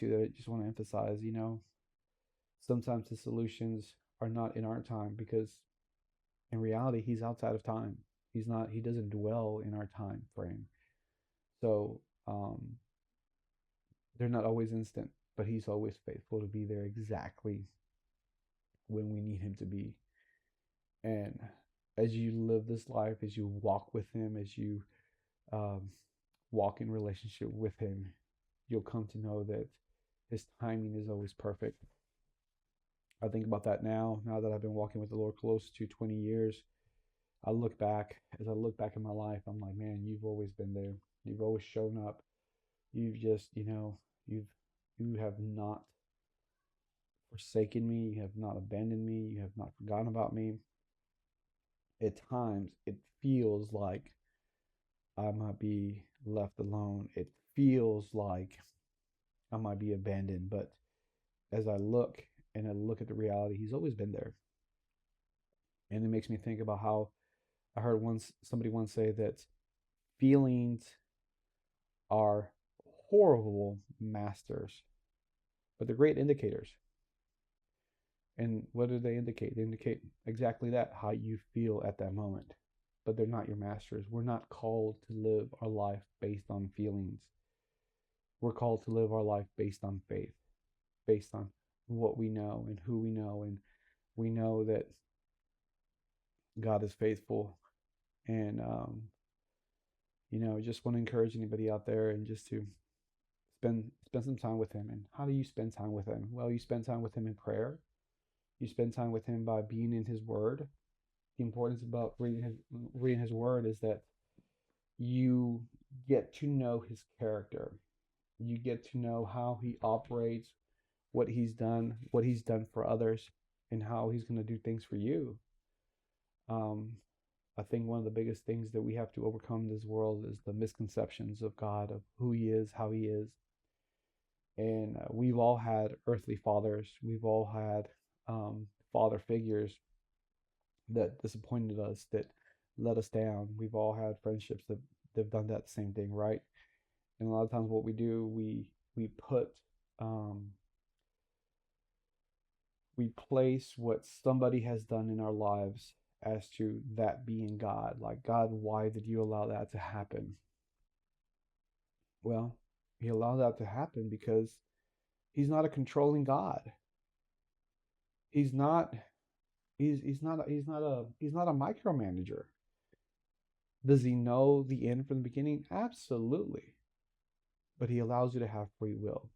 too that I just want to emphasize, sometimes the solutions are not in our time because in reality he's outside of time. He doesn't dwell in our time frame. So um they're not always instant, but he's always faithful to be there exactly when we need him to be. And as you live this life, as you walk with him, as you um, walk in relationship with him, you'll come to know that his timing is always perfect. I think about that now that I've been walking with the Lord close to 20 years. As I look back in my life, I'm like, man, you've always been there. You've always shown up. You've just, you've, you have not forsaken me. You have not abandoned me. You have not forgotten about me. At times, it feels like I might be left alone. It feels like I might be abandoned. But as I look at the reality, he's always been there. And it makes me think about how I heard somebody once say that feelings are horrible masters, but they're great indicators. And what do they indicate? They indicate exactly that, how you feel at that moment. But they're not your masters. We're not called to live our life based on feelings. We're called to live our life based on faith, based on what we know and who we know. And we know that God is faithful. And, just want to encourage anybody out there and just to spend some time with him. And how do you spend time with him? Well, you spend time with him in prayer. You spend time with him by being in his word. The importance about reading his word is that you get to know his character. You get to know how he operates, what he's done for others, and how he's going to do things for you. Um, I think one of the biggest things that we have to overcome in this world is the misconceptions of God, of who he is, how he is. And we've all had earthly fathers. We've all had father figures that disappointed us, that let us down. We've all had friendships that they've done that same thing, right? And a lot of times, what we do, we put um, we place what somebody has done in our lives as to that being God. Like, God, why did you allow that to happen? Well, he allowed that to happen because he's not a controlling God. He's not he's not a micromanager. Does he know the end from the beginning? Absolutely. But he allows you to have free will.